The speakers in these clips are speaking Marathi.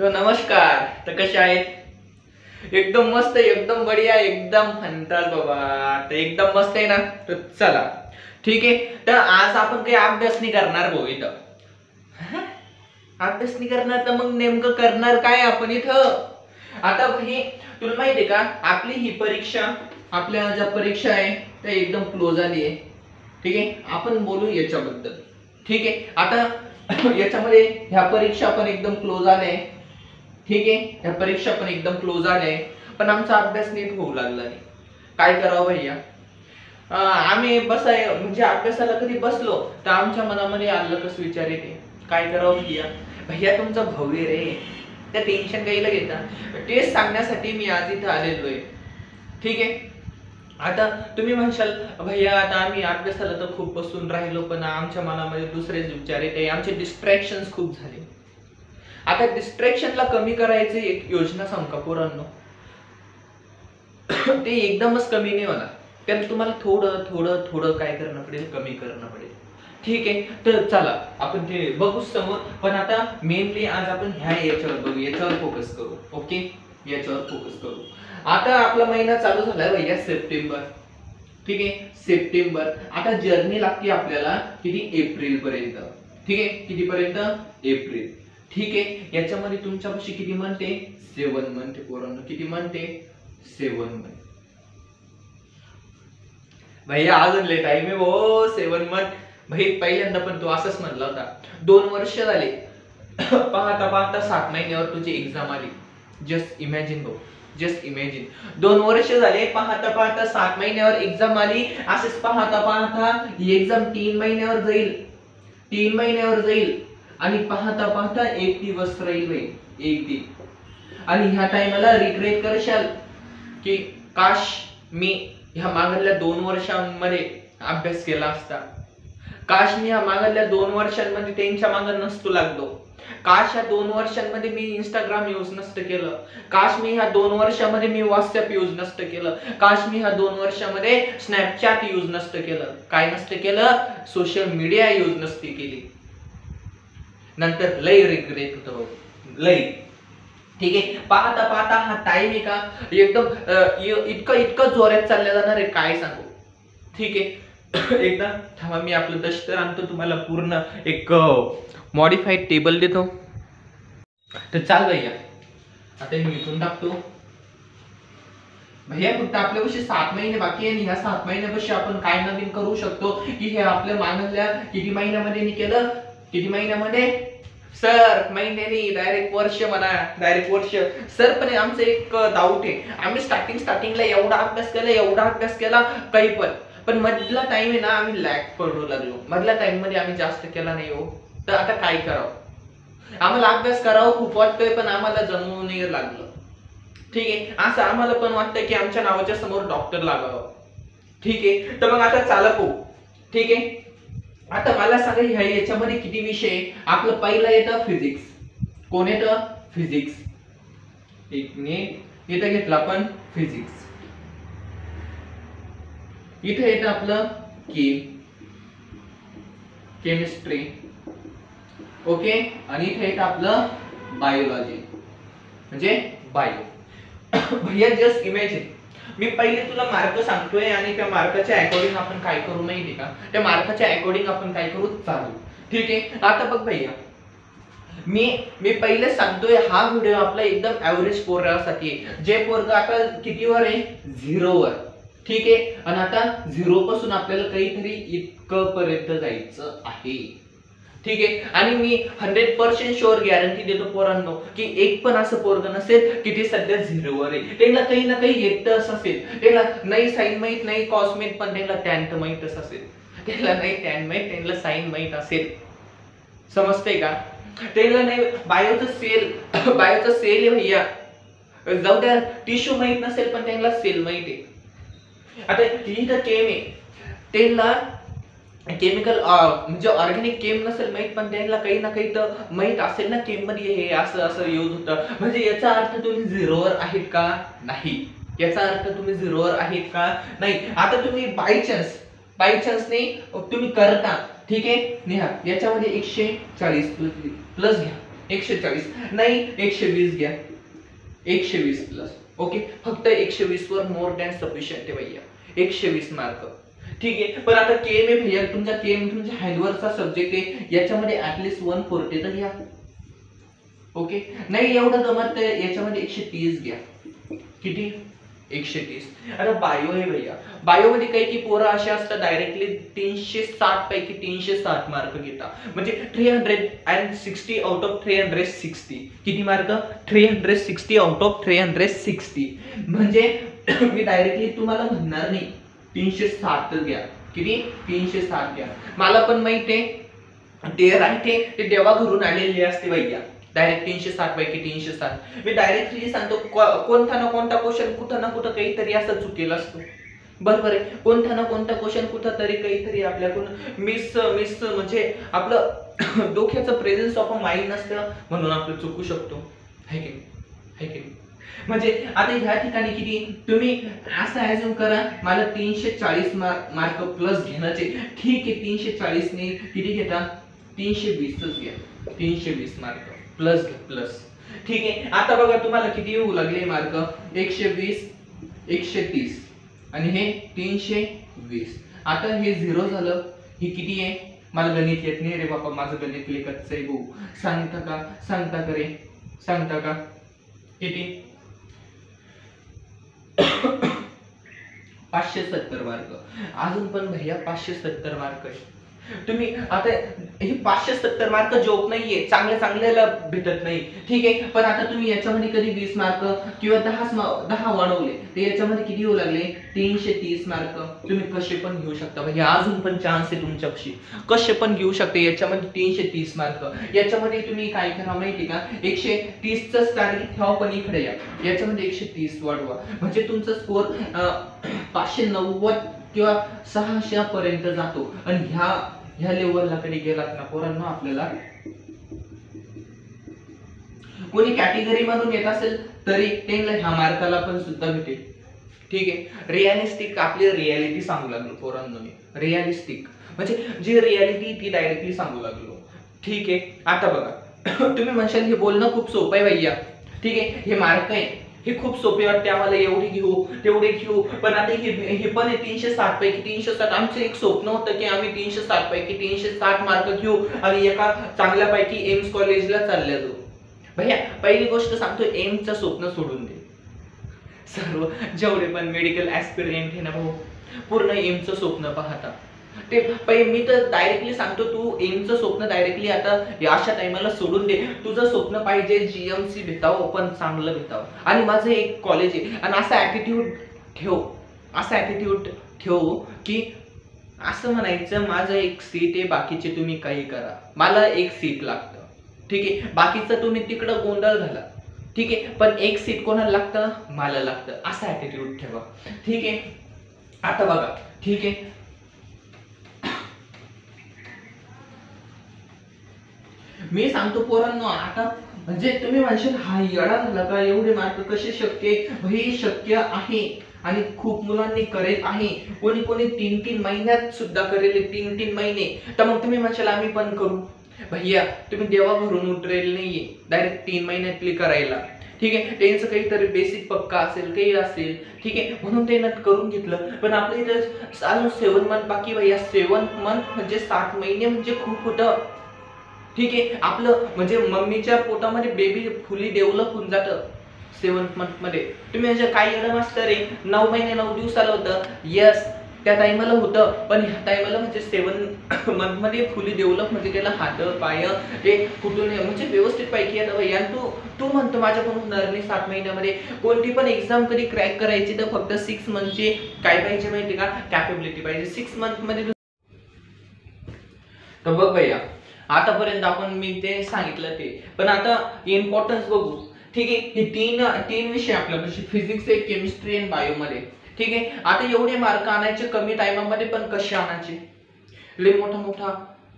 तो नमस्कार. तर कसे आहेत? एकदम मस्त, एकदम बढिया, एकदम फंटास बाबा. तर एकदम मस्त आहे ना. तर चला ठीक आहे. तर आज आपण काही अभ्यास नाही करणार भाऊ इथं. अभ्यास नाही करणार तर मग नेमकं करणार काय आपण इथं? आता हे तुला माहितीये का, आपली ही परीक्षा, आपल्या ज्या परीक्षा आहे त्या एकदम क्लोज आली आहे. ठीक आहे, आपण बोलू याच्याबद्दल. ठीक आहे, आता याच्यामध्ये ह्या परीक्षा पण एकदम क्लोज आल्या. ठीक आहे, ह्या परीक्षा पण एकदम क्लोज आल्या, पण आमचा अभ्यास नीट होऊ लागला नाही. काय करावं भैया? आम्ही बसाय म्हणजे अभ्यासाला कधी बसलो तर आमच्या मनामध्ये आलं कसं विचार येते, काय करावं भैया? भैया तुमचा भाऊ आहे रे, त्या टेन्शन घ्यायला घेता. तेच सांगण्यासाठी मी आज इथं आलेलो आहे. ठीक आहे, आता तुम्ही म्हणशाल भैया आता आम्ही अभ्यासाला तर खूप बसून राहिलो, पण आमच्या मनामध्ये दुसरेच विचार येते, आमचे डिस्ट्रॅक्शन खूप झाले. आता डिस्ट्रॅक्शनला कमी करायची एक योजना सांगू का पोरांनो? ते एकदमच कमी नाही होणार, त्याला तुम्हाला थोडं थोडं थोडं काय करणं पडेल, कमी करणं पडेल. ठीक आहे, तर चला आपण ते बघू समोर. पण आता मेनली आज आपण याच्यावर बघू, याच्यावर फोकस करू. ओके, याच्यावर फोकस करू. आता आपला महिना चालू झालाय भैया सप्टेंबर. ठीक आहे, सप्टेंबर. आता जर्नी लागते आपल्याला किती? एप्रिल पर्यंत. ठीक आहे, किती पर्यंत? एप्रिल. ठीक आहे, याच्यामध्ये तुमच्यापाशी किती मंथ आहे? 7 मंथ पोरांनो. किती मंथ आहे? 7 मंथ. भैया अजून लय टाइम आहे हो. 7 मंथ. भाई पहिल्यांदा पण तू असंच म्हणला होता. 2 वर्ष झाले. पाहता पाहता 7 महिन्यावर तुझी एक्झाम आली. जस्ट इमॅजिन भाऊ, जस्ट इमॅजिन. 2 वर्ष झाले, पाहता पाहता 7 महिन्यावर एक्झाम आली. असंच पाहता पाहता ही एक्झाम 3 महिन्यावर जाईल. 3 महिन्यावर जाईल आणि पाहता पाहता 1 दिवस राहील भाई. 1 दिवस. आणि ह्या टाइमला रिग्रेट करशाल की काश मी ह्या मागल्या 2 वर्षांमध्ये अभ्यास केला असता. काश मी ह्या मागल्या 2 वर्षांमध्ये त्यांच्या मागे नसतो लागलो. काश ह्या 2 वर्षांमध्ये मी इंस्टाग्राम यूज नसतं केलं. काश मी ह्या 2 वर्षांमध्ये मी व्हॉट्सअप यूज नसतं केलं. काश मी ह्या 2 वर्षांमध्ये स्नॅपचॅट यूज नसतं केलं. काय नसतं केलं? सोशल मीडिया यूज नसती केली. नंतर लय रिग्रेट होतं, लय. ठीक आहे, पाहता पाहता हा टाइम आहे का एकदम इतकं इतकं जोरात चालल्या जाणार आहे, काय सांगू. ठीक आहे, एकदा थांबा, मी आपलं दफ्तर आणतो, तुम्हाला पूर्ण एक मॉडिफाईड टेबल देतो. तर चाल भैया, आता मी इथून टाकतो. भैया फक्त आपल्यापाशी 7 महिने बाकी आहे आणि ह्या 7 महिन्यापाशी आपण काय नवीन करू शकतो की हे आपल्या मागल्या किती महिन्यामध्ये मी केलं? किती महिन्यामध्ये सर? महिन्यानी डायरेक्ट वर्ष म्हणा, डायरेक्ट वर्ष. सर पण आमचं एक डाऊट आहे, आम्ही स्टार्टिंगला एवढा अभ्यास केला, एवढा अभ्यास केला काही पण मधला टाइम आहे ना, आम्ही लॅग पडू लागलो. मधल्या टाइम मध्ये आम्ही जास्त केला नाही हो. तर आता काय करावं? आम्हाला अभ्यास करावं खूप वाटतोय, पण आम्हाला जमवून नाही लागलं. ठीक आहे, असं आम्हाला पण वाटतं की आमच्या नावाच्या समोर डॉक्टर लागावं. ठीक आहे, तर मग आता चालक हो. ठीक आहे, आता मला सांगा ह्या याच्यामध्ये किती विषय? आपलं पहिला येतं फिजिक्स. कोण येतं? फिजिक्स. एक मिनिट, इथं घेतलं आपण फिजिक्स. इथं येतं आपलं केमिस्ट्री. ओके, आणि इथे येतं आपलं बायोलॉजी, म्हणजे बायो. भैया जस्ट इमॅजिन, मी पहिले तुला मार्क सांगतोय आणि त्या मार्काच्या अकॉर्डिंग आपण काय करू माहिती का? त्या मार्काच्या अकॉर्डिंग आपण काय करू चालू. ठीक आहे, आता बघ भैया, मी पहिले सांगतोय हा व्हिडिओ आपला एकदम ऍव्हरेज पोरासाठी, जे पोरग आता कितीवर आहे? 0 वर. ठीक आहे, आणि आता 0 पासून आपल्याला काहीतरी इतकं पर्यंत जायचं आहे. ठीक आहे, आणि मी 100% शुअर गॅरंटी देतो पोरांनो की एक पण असं पोरग नसेल की ते सध्या 0 वर आहे. त्यांना काही ना काही येतच असेल. त्यांना नाही साइन माहित, नाही कॉस माहित, पण त्यांना टॅन माहितच असेल. त्यांना नाही टॅन माहित, त्यांना साइन माहित असेल. समजतंय का? त्यांना नाही बायोचं सेल आहे भैया. जाऊ द्या, टिश्यू माहित नसेल पण त्यांना सेल माहित आहे. आता ही तर केम आहे, त्यांना केमिकल म्हणजे ऑर्गॅनिक केम नसेल माहित, पण त्यांना काही ना काही तर माहित असेल ना, केम मध्ये हे असं असं यूज होतं. म्हणजे याचा अर्थ तुम्ही 0 वर आहेत का? नाही. याचा अर्थ तुम्ही 0 वर आहेत का? नाही. आता तुम्ही बाय चान्स नाही तुम्ही करता. ठीक आहे, लिहा याच्यामध्ये 140 प्लस घ्या. 140 नाही, 120 घ्या, 120 प्लस. ओके, फक्त 120 वर मोर दॅन सफिशियंट आहे भैया, 120 मार्क. ठीक आहे, पण आता केएम आहे भैया, तुमचा केएम तुमच्या हँडवर्कचा सब्जेक्ट आहे, याच्यामध्ये ऍटलीस्ट 140 तर घ्या. ओके, नाही एवढं जमत याच्यामध्ये 130 घ्या. किती? 130. आता बायो आहे भैया, बायो मध्ये काही की पोरं असे असतात डायरेक्टली 360 पैकी 360 मार्क घेतात, म्हणजे 360 आउट ऑफ 360. किती मार्क? 360 out of 360. म्हणजे मी डायरेक्टली तुम्हाला म्हणणार नाही 360 घ्या. किती? 360 घ्या. मला पण माहित आहे ते राईट आहे, ते देवा घरून आलेले असते भैया. डायरेक्ट 360 पैकी 360. मी डायरेक्टली सांगतो, कोणता ना कोणता क्वेश्चन कुठं ना कुठं काहीतरी असं चुकेला असतो. बरोबर आहे, कोणता ना कोणता क्वेश्चन कुठं तरी काहीतरी आपल्याकडून मिस म्हणजे आपलं डोक्याचं प्रेझेन्स ऑफ अ माइंड नसतं, म्हणून आपण चुकू शकतो. है की नाही? म्हणजे आता ह्या ठिकाणी किती तुम्ही असं ऍज्युम करा, मला 340 मार्क प्लस घेण्याचे. ठीक आहे, 340 ने किती घेता? 320च घ्या, 320 मार्क प्लस प्लस. ठीक आहे, आता बघा तुम्हाला किती येऊ लागले मार्क? 120, 130 आणि हे 320. आता हे 0 झालं. हे किती आहे? मला गणित येत नाही रे बाबा, माझं गणित लेखच आहे भाऊ. सांगता का किती? 570 मार्क. अजून पण भैया 570 मार्क आहे. तुम्ही आता हे 570 मार्क जॉब नाहीये, चांगल्याला भेटत नाही. ठीक आहे, पण आता तुम्ही याच्यामध्ये कधी 20 मार्क किंवा 10 वाढवले तर याच्यामध्ये किती होऊ लागले? 330 मार्क. तुम्ही कसे पण घेऊ शकता भैया, अजून पण चान्स आहे तुमच्यापाशी, कसे पण घेऊ शकता. याच्यामध्ये 330 मार्क. याच्यामध्ये तुम्ही काय करा माहिती का, 130च टार्गेट ठेवा, पण इकडे या, याच्यामध्ये 130 वाढवा, म्हणजे तुमचा स्कोर 590 किंवा 600 पर्यंत जातो. आणि ह्या लेवलला कधी गेलात ना पोरांनो, आपल्याला कोणी कॅटेगरी मधून येत असेल तरी त्यांना ह्या मार्काला पण सुद्धा भेटेल. ठीक आहे, रिअलिस्टिक आपली रियालिटी सांगू लागलो पोरांनो मी. रिअलिस्टिक म्हणजे जी रियालिटी ती डायरेक्टली सांगू लागलो. ठीक आहे, आता बघा तुम्ही म्हणशाल हे बोलणं खूप सोपं आहे भैया. ठीक आहे, हे मार्क आहे, हे खूप सोपे वाटते आम्हाला, एवढे घेऊ तेवढे घेऊ. पण आता हे पण आहे 360 पैकी 360. आमचं एक स्वप्न होतं की आम्ही 360 पैकी 360 मार्क घेऊ आणि एका चांगल्यापैकी एम्स कॉलेजला चालल्या जाऊ. भैया पहिली गोष्ट सांगतो, एम्सचं स्वप्न सोडून दे. सर्व जेवढे पण मेडिकल ऍस्पिरंट आहे ना भाऊ, पूर्ण एम्सचं स्वप्न पाहता. ते मी तर डायरेक्टली सांगतो, तू एमचं स्वप्न डायरेक्टली आता अशा टाइमला सोडून दे. तुझं स्वप्न पाहिजे जीएमसी भेटावं, पण चांगलं भेटावं. आणि माझं एक कॉलेज आहे, आणि असा ऍटिट्यूड ठेव की असं म्हणायचं माझं एक सीट आहे, बाकीचे तुम्ही काही करा, मला एक सीट लागतं. ठीक आहे, बाकीचं तुम्ही तिकडं गोंधळ घाला. ठीक आहे, पण एक सीट कोणाला लागतं? मला लागतं. असा ऍटिट्यूड ठेवा. ठीक आहे, आता बघा. ठीक आहे, मी सांगतो पोरांनो, आता म्हणजे तुम्ही म्हणशाल हा येडा झाला का, एवढे मार्क कसे शक्य? हे शक्य आहे आणि खूप मुलांनी करेल आहे. कोणी 3-3 महिन्यात सुद्धा करेल, 3-3 महिने. तर मग तुम्ही म्हणशाल आम्ही पण करू. भैया तुम्ही देवा भरून उतरेल नाहीये डायरेक्ट 3 महिन्यातली करायला. ठीक आहे, त्यांचं काहीतरी बेसिक पक्का असेल, काही असेल. ठीक आहे, म्हणून ते करून घेतलं. पण आपल्या इथं अजून 7 मंथ बाकी. भैया 7 मंथ म्हणजे 7 महिने म्हणजे खूप होतं. ठीक आहे, आपलं म्हणजे मम्मीच्या पोटामध्ये बेबी फुली डेव्हलप होऊन जातं 7 मंथ मध्ये. तुम्ही म्हणजे काय एवढं मास्तर आहे 9 महिने 9 दिवसाला होतं. येस, त्या टाइमला होतं, पण ह्या टाइमला म्हणजे 7 मंथ मध्ये फुली डेव्हलप, म्हणजे त्याला हात पाय ते कुठून म्हणजे व्यवस्थित पैकी येतं भैया. तू म्हणतो माझ्याकडून होणार नाही 7 महिन्यामध्ये. कोणती पण एक्झाम कधी क्रॅक करायची तर फक्त 6 मंथची काय पाहिजे माहिती का, कॅपेबिलिटी पाहिजे 6 मंथ मध्ये. तर बघ भैया, आतापर्यंत आपण मी ते सांगितलं ते, पण आता इम्पॉर्टन्स बघू. ठीक आहे, हे तीन विषय आपल्यापाशी, फिजिक्स आहे, केमिस्ट्री आणि बायो मध्ये. ठीक आहे, आता एवढे मार्क आणायचे कमी टाइमामध्ये, पण कसे आणायचे? लय मोठा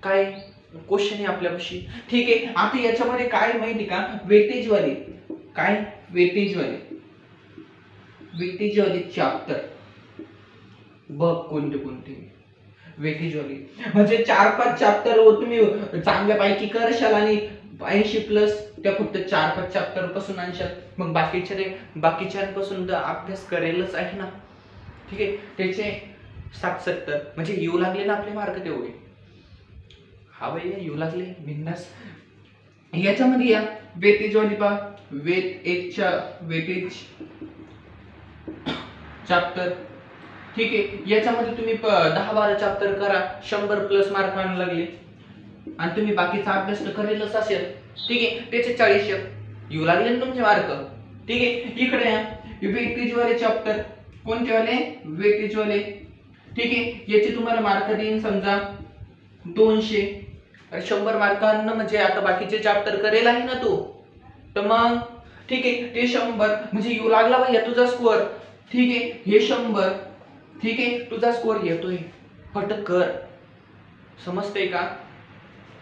काय क्वेश्चन आहे आपल्यापाशी. ठीक आहे, आता याच्यामध्ये काय माहिती का, वेटेज वाले चॅप्टर बघ कोणते वेटेज वाली, म्हणजे 4-5 चॅप्टर तुम्ही चांगल्यापैकी करशाल आणि 80 प्लस त्या फक्त 4-5 चॅप्टर पासून आणशात, मग बाकीच्यांपासून तर अभ्यास करेलच आहे ना. ठीक आहे, त्याचे 60-70 म्हणजे येऊ लागले ना आपले मार्क तेवढे. हा भैया येऊ लागले बिंदास. याच्यामध्ये या वेटेज वाली पा, वेटेज चॅप्टर. ठीक आहे, याच्यामध्ये तुम्ही 10-12 चॅप्टर करा, 100 प्लस मार्क आणू लागले आणि तुम्ही बाकीचा अभ्यास तर करेलच असेल. ठीक आहे, त्याचे 40 येऊ लागले ना तुमचे मार्क. ठीक आहे, इकडे या वेटेज वाले चॅप्टर. कोणते वाले? वेटेज वाले. ठीक आहे, याचे तुम्हाला मार्क देईन समजा 200. 100 मार्कांना म्हणजे आता बाकीचे चॅप्टर करेल आहे ना तू, तर मग ठीक आहे ते 100 म्हणजे येऊ लागला भैया तुझा स्कोअर. ठीक आहे, हे 100. ठीक आहे, तुझा स्कोअर येतोय, फटक कर. समजतंय का?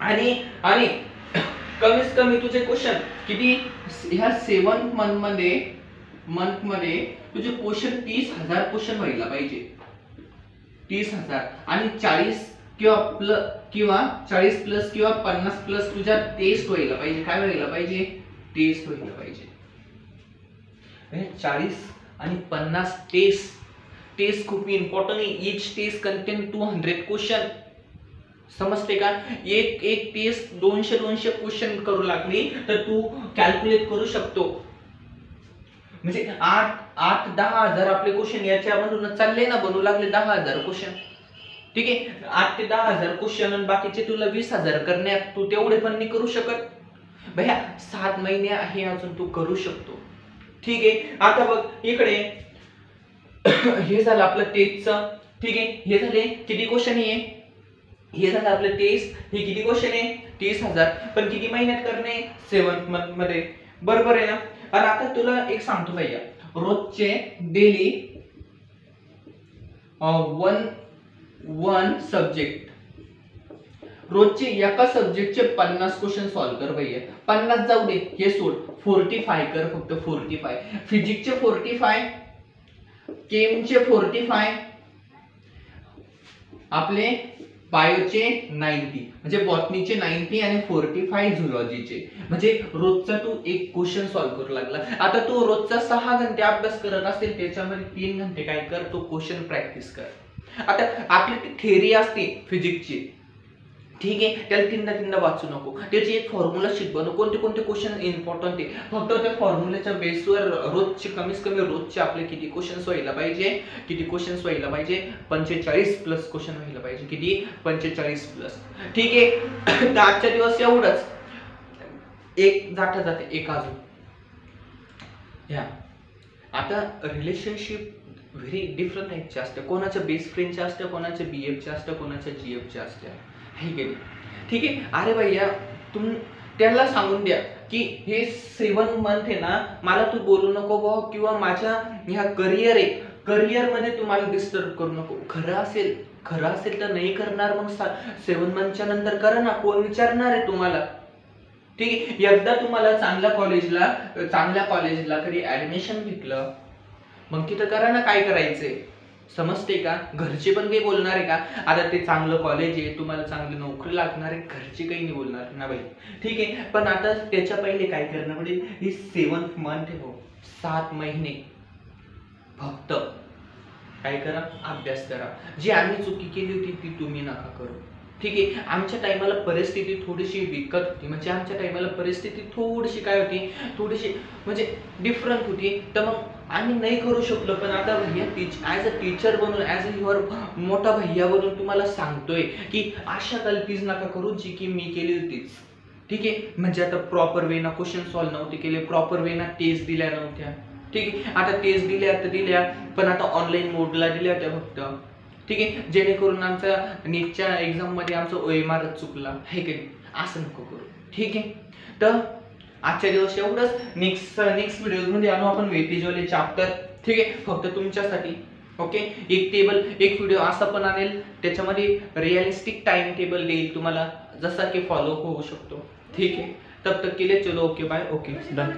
आणि कमीत कमी तुझे क्वेश्चन किती ह्या 7 मंथ मध्ये तुझे क्वेश्चन 30,000 क्वेश्चन व्हायला पाहिजे. 30,000 आणि 40 किंवा 40 प्लस किंवा 50 प्लस तुझ्या टेस्ट व्हायला पाहिजे. काय व्हायला पाहिजे? टेस्ट व्हायला पाहिजे. 40 आणि 50 टेस्ट खूप इम्पॉर्टंट आहे. Each test contain 200 question. समजते का? एक टेस्ट 200 क्वेश्चन करू लागली तर तू कॅल्क्युलेट करू शकतो. म्हणजे 8-10 हजार आपले क्वेश्चन याच्यामधून चालले ना, बनवू लागले 10,000 क्वेश्चन. ठीक आहे, 8 ते 10,000 क्वेश्चन आणि बाकीचे तुला 20,000 करण्यात तू तेवढे पण नाही करू शकत भैया. 7 महिने आहे अजून, तू करू शकतो. ठीक आहे, आता बघ इकडे हे झालं आपलं टेस्टचं. ठीक आहे, हे झाले किती क्वेश्चन आहे? हे झालं आपलं टेस्ट. हे किती क्वेश्चन आहे? 30,000. पण किती महिन्यात करणे? 7 मंथ मध्ये. बरोबर आहे ना? आणि आता तुला एक सांगतो भैया, रोजचे डेली वन सब्जेक्ट, रोजचे एका सब्जेक्टचे 50 क्वेश्चन सॉल्व कर भैया. 50 जाऊ दे, हे सोड, 45 कर फक्त. 45 फिजिक्सचे 45, केमचे 45, आपले बायोचे 90 म्हणजे बॉटनीचे 90 आणि 45 झुलॉजीचे. म्हणजे रोजचा तू एक क्वेश्चन सॉल्व करू लागला. आता तू रोजचा 6 घंटे अभ्यास करत असेल, त्याच्यामध्ये 3 घंटे काय कर, तो क्वेश्चन प्रॅक्टिस कर. आता आपली ती थेअरी असते फिजिक्सची. ठीक आहे, त्याला तीनदा वाचू नको. त्याची एक फॉर्म्युला शीट बनव, कोणते क्वेश्चन इम्पॉर्टंट आहे. फक्त त्या फॉर्म्युल्याच्या बेसवर रोजचे कमीत कमी रोजचे आपले किती क्वेश्चन्स व्हायला पाहिजे? 45 प्लस क्वेश्चन व्हायला पाहिजे. किती? 45 प्लस. ठीक आहे, तर आजच्या दिवस एवढंच. एक जाते एक अजून या. आता रिलेशनशिप व्हेरी डिफरंट टाईपचे असते. कोणाच्या बेस्ट फ्रेंडचे असते, कोणाच्या BF चे असते, कोणाच्या GF चे असते. ठीक आहे. अरे भैया त्यांना सांगून द्या की हे 7 मंथ आहे ना, मला तू बोलू नको भाऊ, किंवा माझ्या ह्या करिअर मध्ये तू मला डिस्टर्ब करू नको. खरं असेल तर नाही करणार, मग 7 मंथच्या नंतर करा ना, कोण विचारणार आहे तुम्हाला. ठीक आहे, एकदा तुम्हाला चांगल्या कॉलेजला कधी ऍडमिशन घेतलं, मग तिथं करा ना काय करायचंय. समजते का? घरचे पण काही बोलणार आहे का? आता ते चांगलं कॉलेज आहे, तुम्हाला चांगली नोकरी लागणार आहे, घरचे काही नाही बोलणार ना बाई. ठीक आहे, पण आता त्याच्या पहिले काय करणं पडेल? ही 7th मंथ आहे भाऊ, 7 महिने फक्त काय करा? अभ्यास करा. जी आम्ही चुकी केली होती ती तुम्ही नका करू. ठीक आहे, आमच्या टायमाला परिस्थिती थोडीशी बिकट होती. म्हणजे आमच्या टायमाला परिस्थिती थोडीशी काय होती, थोडीशी म्हणजे डिफरंट होती. तर मग आम्ही नाही करू शकलो. पण आता भैया ॲज अ टीचर बनून, ॲज अ युअर मोठा भैया बनून तुम्हाला सांगतोय की अशा गलतीज नका करू जी की मी केली होतीच. ठीक आहे, म्हणजे आता प्रॉपर वेना क्वेश्चन सॉल्व्ह नव्हते केले, प्रॉपर वेना टेस्ट दिल्या नव्हत्या. ठीक आहे, आता टेस्ट दिल्या पण आता ऑनलाईन मोडला दिल्या होत्या फक्त. ठीक आहे, जेणेकरून आमच्या नीटच्या एक्झाम मध्ये आमचा OMR चुकला आहे की नाही, असं नको करू. ठीक आहे, तर आजच्या दिवस एवढंच. नेक्स्ट व्हिडिओ मध्ये आणू आपण वेटेजवाले चॅप्टर. ठीक आहे, फक्त तुमच्यासाठी. ओके, एक व्हिडिओ असा पण आणेल, त्याच्यामध्ये रिअलिस्टिक टाइम टेबल देईल तुम्हाला, जसा की फॉलो होऊ शकतो. ठीक आहे, तब तक के लिए चलो ओके बाय. Okay done.